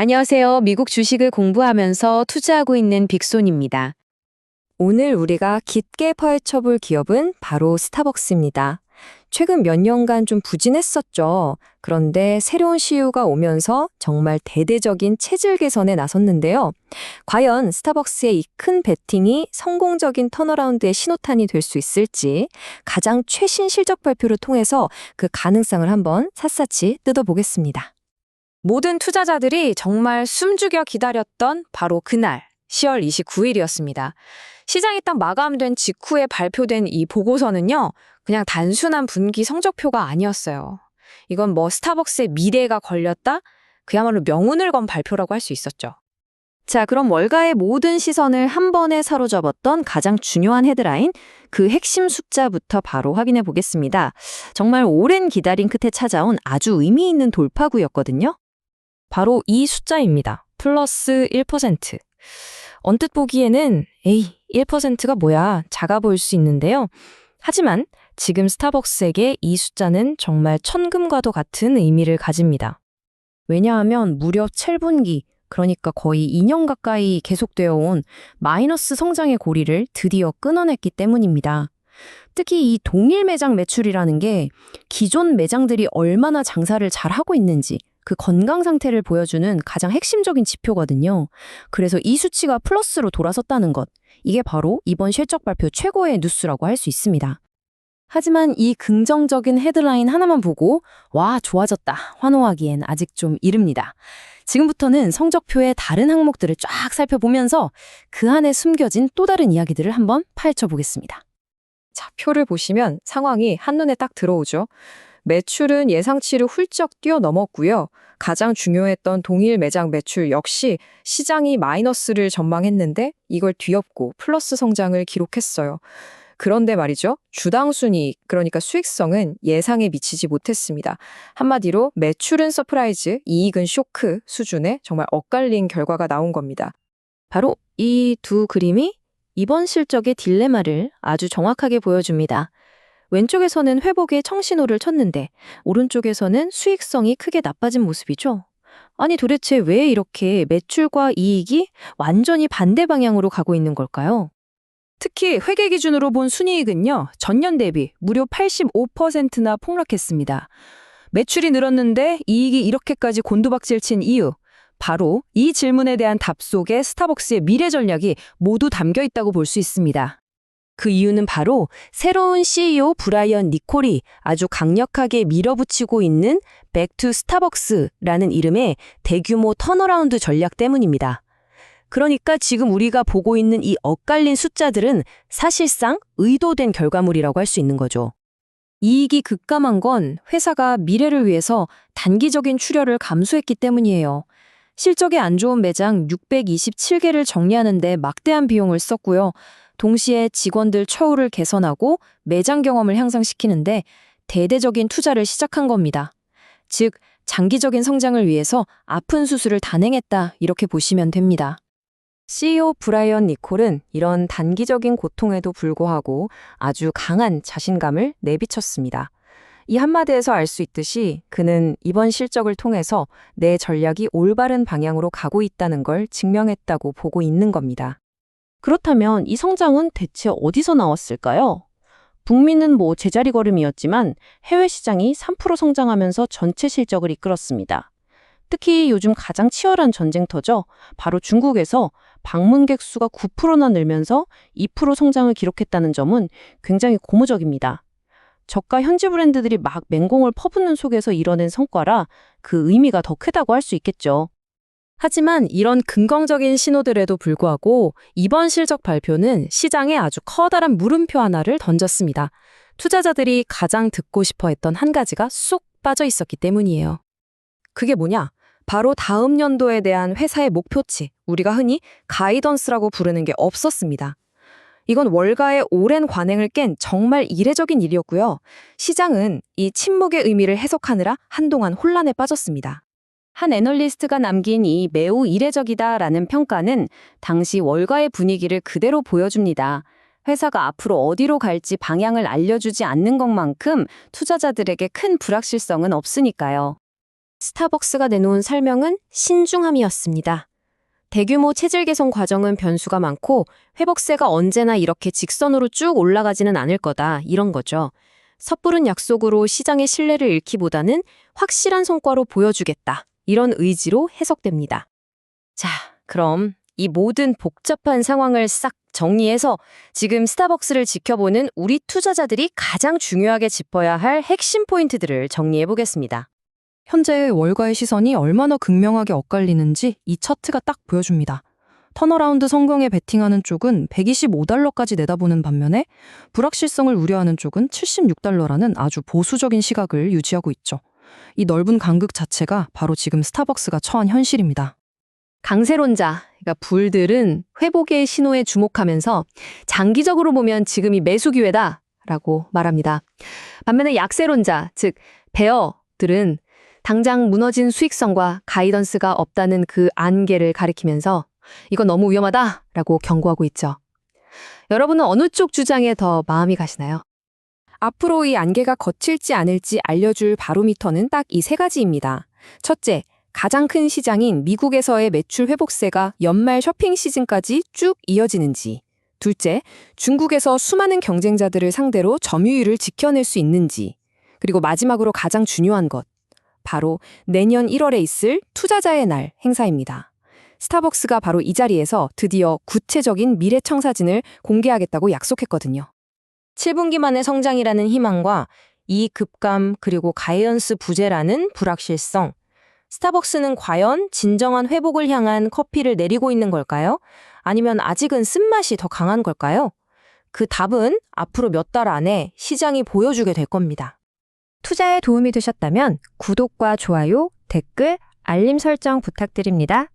안녕하세요. 미국 주식을 공부하면서 투자하고 있는 빅손입니다. 오늘 우리가 깊게 파헤쳐볼 기업은 바로 스타벅스입니다. 최근 몇 년간 좀 부진했었죠. 그런데 새로운 CEO가 오면서 정말 대대적인 체질 개선에 나섰는데요. 과연 스타벅스의 이 큰 베팅이 성공적인 턴어라운드의 신호탄이 될 수 있을지 가장 최신 실적 발표를 통해서 그 가능성을 한번 샅샅이 뜯어보겠습니다. 모든 투자자들이 정말 숨죽여 기다렸던 바로 그날 10월 29일이었습니다. 시장이 딱 마감된 직후에 발표된 이 보고서는요. 그냥 단순한 분기 성적표가 아니었어요. 이건 스타벅스의 미래가 걸렸다? 그야말로 명운을 건 발표라고 할 수 있었죠. 자, 그럼 월가의 모든 시선을 한 번에 사로잡았던 가장 중요한 헤드라인, 그 핵심 숫자부터 바로 확인해 보겠습니다. 정말 오랜 기다림 끝에 찾아온 아주 의미 있는 돌파구였거든요. 바로 이 숫자입니다. 플러스 1%. 언뜻 보기에는 1%가 뭐야, 작아 보일 수 있는데요. 하지만 지금 스타벅스에게 이 숫자는 정말 천금과도 같은 의미를 가집니다. 왜냐하면 무려 7분기, 그러니까 거의 2년 가까이 계속되어 온 마이너스 성장의 고리를 드디어 끊어냈기 때문입니다. 특히 이 동일 매장 매출이라는 게 기존 매장들이 얼마나 장사를 잘하고 있는지 그 건강 상태를 보여주는 가장 핵심적인 지표거든요. 그래서 이 수치가 플러스로 돌아섰다는 것, 이게 바로 이번 실적 발표 최고의 뉴스라고 할 수 있습니다. 하지만 이 긍정적인 헤드라인 하나만 보고 와, 좋아졌다 환호하기엔 아직 좀 이릅니다. 지금부터는 성적표의 다른 항목들을 쫙 살펴보면서 그 안에 숨겨진 또 다른 이야기들을 한번 파헤쳐 보겠습니다. 자, 표를 보시면 상황이 한눈에 딱 들어오죠. 매출은 예상치를 훌쩍 뛰어넘었고요. 가장 중요했던 동일 매장 매출 역시 시장이 마이너스를 전망했는데 이걸 뒤엎고 플러스 성장을 기록했어요. 그런데 말이죠. 주당 순이익, 그러니까 수익성은 예상에 미치지 못했습니다. 한마디로 매출은 서프라이즈, 이익은 쇼크 수준의 정말 엇갈린 결과가 나온 겁니다. 바로 이 두 그림이 이번 실적의 딜레마를 아주 정확하게 보여줍니다. 왼쪽에서는 회복의 청신호를 쳤는데 오른쪽에서는 수익성이 크게 나빠진 모습이죠. 아니 도대체 왜 이렇게 매출과 이익이 완전히 반대 방향으로 가고 있는 걸까요? 특히 회계 기준으로 본 순이익은요. 전년 대비 무려 85%나 폭락했습니다. 매출이 늘었는데 이익이 이렇게까지 곤두박질 친 이유, 바로 이 질문에 대한 답 속에 스타벅스의 미래 전략이 모두 담겨 있다고 볼 수 있습니다. 그 이유는 바로 새로운 CEO 브라이언 니콜이 아주 강력하게 밀어붙이고 있는 Back to 스타벅스라는 이름의 대규모 턴어라운드 전략 때문입니다. 그러니까 지금 우리가 보고 있는 이 엇갈린 숫자들은 사실상 의도된 결과물이라고 할 수 있는 거죠. 이익이 급감한 건 회사가 미래를 위해서 단기적인 출혈을 감수했기 때문이에요. 실적이 안 좋은 매장 627개를 정리하는 데 막대한 비용을 썼고요. 동시에 직원들 처우를 개선하고 매장 경험을 향상시키는데 대대적인 투자를 시작한 겁니다. 즉, 장기적인 성장을 위해서 아픈 수술을 단행했다 이렇게 보시면 됩니다. CEO 브라이언 니콜은 이런 단기적인 고통에도 불구하고 아주 강한 자신감을 내비쳤습니다. 이 한마디에서 알 수 있듯이 그는 이번 실적을 통해서 내 전략이 올바른 방향으로 가고 있다는 걸 증명했다고 보고 있는 겁니다. 그렇다면 이 성장은 대체 어디서 나왔을까요? 북미는 제자리 걸음이었지만 해외 시장이 3% 성장하면서 전체 실적을 이끌었습니다. 특히 요즘 가장 치열한 전쟁터죠. 바로 중국에서 방문객 수가 9%나 늘면서 2% 성장을 기록했다는 점은 굉장히 고무적입니다. 저가 현지 브랜드들이 막 맹공을 퍼붓는 속에서 이뤄낸 성과라 그 의미가 더 크다고 할 수 있겠죠. 하지만 이런 긍정적인 신호들에도 불구하고 이번 실적 발표는 시장에 아주 커다란 물음표 하나를 던졌습니다. 투자자들이 가장 듣고 싶어 했던 한 가지가 쏙 빠져 있었기 때문이에요. 그게 뭐냐? 바로 다음 연도에 대한 회사의 목표치, 우리가 흔히 가이던스라고 부르는 게 없었습니다. 이건 월가의 오랜 관행을 깬 정말 이례적인 일이었고요. 시장은 이 침묵의 의미를 해석하느라 한동안 혼란에 빠졌습니다. 한 애널리스트가 남긴 이 매우 이례적이다라는 평가는 당시 월가의 분위기를 그대로 보여줍니다. 회사가 앞으로 어디로 갈지 방향을 알려주지 않는 것만큼 투자자들에게 큰 불확실성은 없으니까요. 스타벅스가 내놓은 설명은 신중함이었습니다. 대규모 체질 개선 과정은 변수가 많고 회복세가 언제나 이렇게 직선으로 쭉 올라가지는 않을 거다, 이런 거죠. 섣부른 약속으로 시장의 신뢰를 잃기보다는 확실한 성과로 보여주겠다, 이런 의지로 해석됩니다. 자, 그럼 이 모든 복잡한 상황을 싹 정리해서 지금 스타벅스를 지켜보는 우리 투자자들이 가장 중요하게 짚어야 할 핵심 포인트들을 정리해 보겠습니다. 현재의 월가의 시선이 얼마나 극명하게 엇갈리는지 이 차트가 딱 보여줍니다. 턴어라운드 성공에 베팅하는 쪽은 $125까지 내다보는 반면에 불확실성을 우려하는 쪽은 $76라는 아주 보수적인 시각을 유지하고 있죠. 이 넓은 간극 자체가 바로 지금 스타벅스가 처한 현실입니다. 강세론자, 그러니까 불들은 회복의 신호에 주목하면서 장기적으로 보면 지금이 매수 기회다라고 말합니다. 반면에 약세론자, 즉 베어들은 당장 무너진 수익성과 가이던스가 없다는 그 안개를 가리키면서 이건 너무 위험하다라고 경고하고 있죠. 여러분은 어느 쪽 주장에 더 마음이 가시나요? 앞으로 이 안개가 거칠지 않을지 알려줄 바로미터는 딱 이 세 가지입니다. 첫째, 가장 큰 시장인 미국에서의 매출 회복세가 연말 쇼핑 시즌까지 쭉 이어지는지. 둘째, 중국에서 수많은 경쟁자들을 상대로 점유율을 지켜낼 수 있는지. 그리고 마지막으로 가장 중요한 것, 바로 내년 1월에 있을 투자자의 날 행사입니다. 스타벅스가 바로 이 자리에서 드디어 구체적인 미래 청사진을 공개하겠다고 약속했거든요. 7분기 만의 성장이라는 희망과 이익 급감 그리고 가이던스 부재라는 불확실성. 스타벅스는 과연 진정한 회복을 향한 커피를 내리고 있는 걸까요? 아니면 아직은 쓴맛이 더 강한 걸까요? 그 답은 앞으로 몇 달 안에 시장이 보여주게 될 겁니다. 투자에 도움이 되셨다면 구독과 좋아요, 댓글, 알림 설정 부탁드립니다.